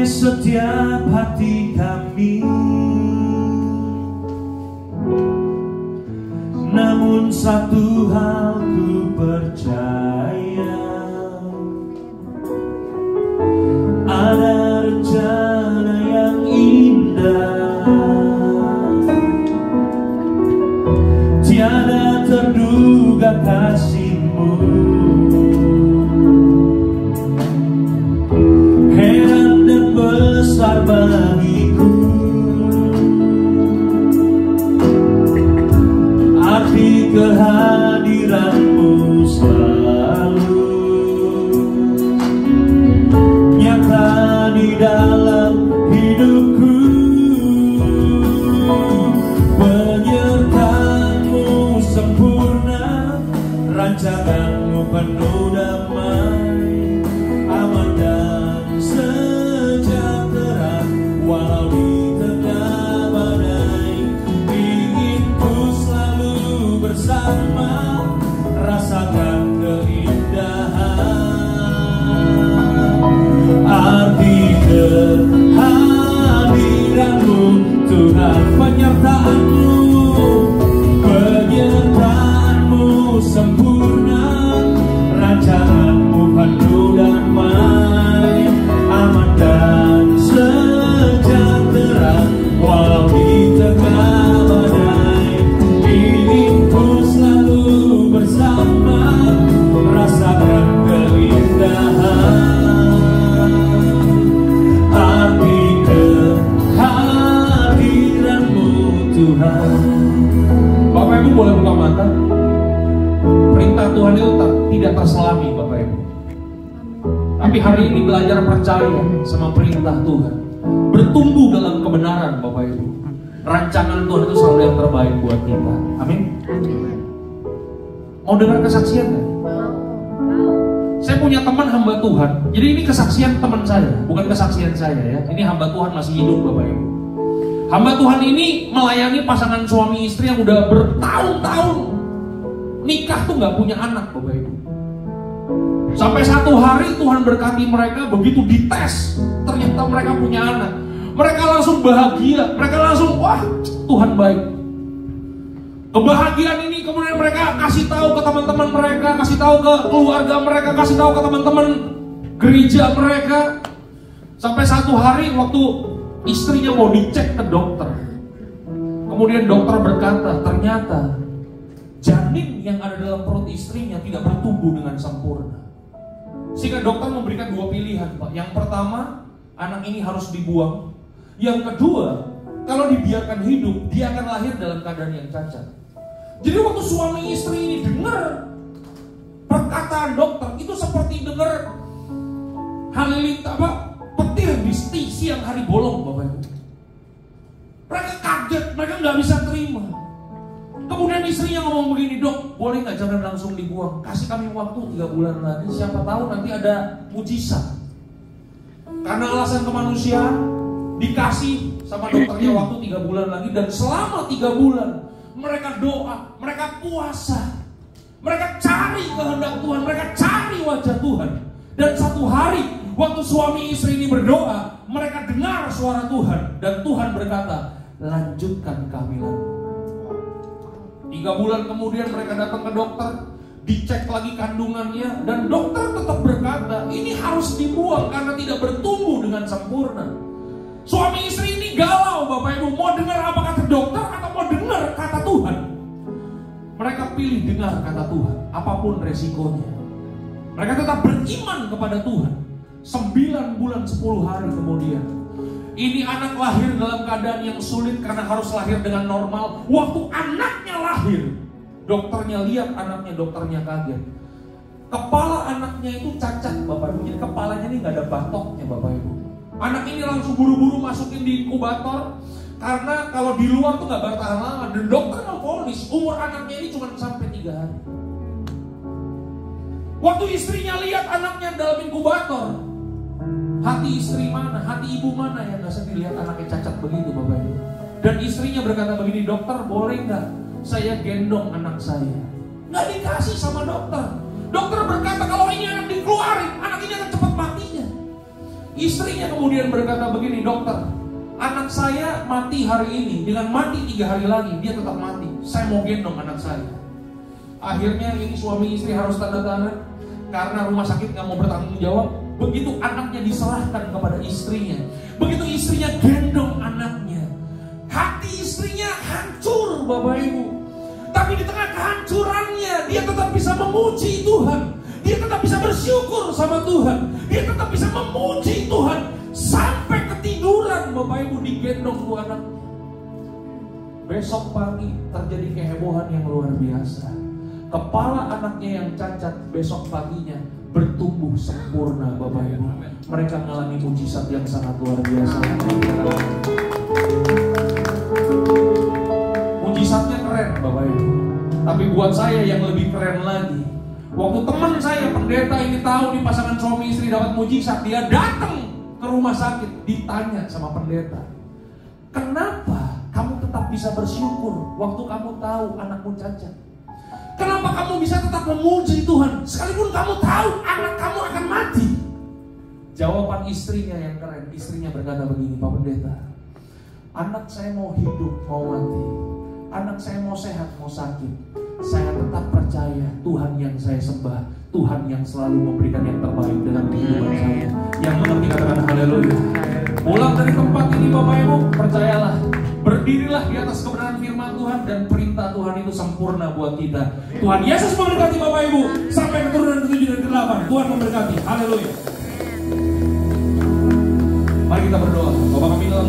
setiap hati kami. Namun satu hal ku percaya, ada rencana yang indah, tiada terduga kasih-Mu. Heran dan besar bagiku arti kehadiran-Mu selalu nyata di dalam hidupku. Penyertaan-Mu sempurna, rancangan-Mu penuh damai, aman dan sejahtera walau di tengah badai. Ingin ku selalu bersama, rasakan keindahan arti kehadiran-Mu Tuhan. Penyertaan-Mu sempurna, rancangan-Mu penuh damai, aman dan sejahtera walau di tengah badai. Ingin ku selalu bersama, rasakan keindahan arti kehadiran-Mu Tuhan. Bapak Ibu boleh buka mata. Perintah Tuhan itu tidak terselami Bapak Ibu. Tapi hari ini belajar percaya sama perintah Tuhan, bertumbuh dalam kebenaran Bapak Ibu. Rancangan Tuhan itu selalu yang terbaik buat kita. Amin. Mau dengar kesaksian gak? Saya punya teman hamba Tuhan. Jadi ini kesaksian teman saya, bukan kesaksian saya ya. Ini hamba Tuhan masih hidup Bapak Ibu. Hamba Tuhan ini melayani pasangan suami istri yang udah bertahun-tahun nikah tuh nggak punya anak Bapak Ibu. Sampai satu hari Tuhan berkati mereka, begitu dites ternyata mereka punya anak. Mereka langsung bahagia, mereka langsung wah Tuhan baik. Kebahagiaan ini kemudian mereka kasih tahu ke teman-teman mereka, kasih tahu ke keluarga mereka, kasih tahu ke teman-teman gereja mereka. Sampai satu hari waktu istrinya mau dicek ke dokter, kemudian dokter berkata ternyata janin yang ada dalam perut istrinya tidak bertumbuh dengan sempurna. Sehingga dokter memberikan dua pilihan Pak. Yang pertama, anak ini harus dibuang. Yang kedua, kalau dibiarkan hidup, dia akan lahir dalam keadaan yang cacat. Jadi waktu suami istri ini dengar perkataan dokter, itu seperti dengar halilintar petir di siang hari bolong Bapak Ibu. Mereka kaget, mereka nggak bisa terima. Kemudian istrinya ngomong begini, dok, boleh nggak jangan langsung dibuang? Kasih kami waktu 3 bulan lagi, siapa tahu nanti ada mujizat. Karena alasan kemanusiaan, dikasih sama dokternya waktu 3 bulan lagi. Dan selama 3 bulan, mereka doa, mereka puasa, mereka cari kehendak Tuhan, mereka cari wajah Tuhan. Dan satu hari, waktu suami istri ini berdoa, mereka dengar suara Tuhan. Dan Tuhan berkata, lanjutkan kehamilan. 3 bulan kemudian mereka datang ke dokter, dicek lagi kandungannya, dan dokter tetap berkata ini harus dibuang karena tidak bertumbuh dengan sempurna. Suami istri ini galau Bapak Ibu, mau dengar apa kata dokter atau mau dengar kata Tuhan. Mereka pilih dengar kata Tuhan, apapun resikonya. Mereka tetap beriman kepada Tuhan. 9 bulan 10 hari kemudian, ini anak lahir dalam keadaan yang sulit karena harus lahir dengan normal. Waktu anaknya lahir, dokternya lihat anaknya, dokternya kaget. Kepala anaknya itu cacat Bapak Ibu, jadi kepalanya ini gak ada batoknya Bapak Ibu. Anak ini langsung buru-buru masukin di inkubator, karena kalau di luar tuh gak bertahan lama. Dan dokter memvonis umur anaknya ini cuma sampai 3 hari. Waktu istrinya lihat anaknya dalam inkubator, hati istri mana, hati ibu mana yang gak sedih lihat anaknya cacat begitu Bapak Ibu. Dan istrinya berkata begini, dokter boleh gak saya gendong anak saya? Gak dikasih sama dokter. Dokter berkata kalau ini anak dikeluarin, anak ini akan cepat matinya. Istrinya kemudian berkata begini, dokter, anak saya mati hari ini, dengan mati 3 hari lagi, dia tetap mati. Saya mau gendong anak saya. Akhirnya ini suami istri harus tanda tangan, karena rumah sakit gak mau bertanggung jawab. Begitu anaknya diserahkan kepada istrinya, begitu istrinya gendong anaknya, hati istrinya hancur Bapak Ibu. Tapi di tengah kehancurannya, dia tetap bisa memuji Tuhan. Dia tetap bisa bersyukur sama Tuhan. Dia tetap bisa memuji Tuhan. Sampai ketiduran Bapak Ibu digendong tuh anak. Besok pagi terjadi kehebohan yang luar biasa. Kepala anaknya yang cacat besok paginya bertumbuh sempurna Bapak Ibu. Mereka mengalami mujizat yang sangat luar biasa. Mujizatnya keren Bapak Ibu. Tapi buat saya yang lebih keren lagi, waktu teman saya pendeta ini tahu nih pasangan suami istri dapat mujizat, dia datang ke rumah sakit, ditanya sama pendeta, kenapa kamu tetap bisa bersyukur waktu kamu tahu anakmu cacat? Kenapa kamu bisa tetap memuji Tuhan sekalipun kamu tahu anak kamu akan mati? Jawaban istrinya yang keren. Istrinya berkata begini, Pak Pendeta, anak saya mau hidup mau mati, anak saya mau sehat mau sakit, saya tetap percaya Tuhan yang saya sembah, Tuhan yang selalu memberikan yang terbaik dalam kehidupan saya. Yang mengerti katakan haleluya. Pulang dari tempat ini Bapak Ibu, percayalah, berdirilah di atas kebenaran firman Tuhan, dan perintah Tuhan itu sempurna buat kita. Tuhan Yesus memberkati Bapak Ibu sampai keturunan ke-7 dan ke-8. Tuhan memberkati. Haleluya. Mari kita berdoa. Bapak kami dalam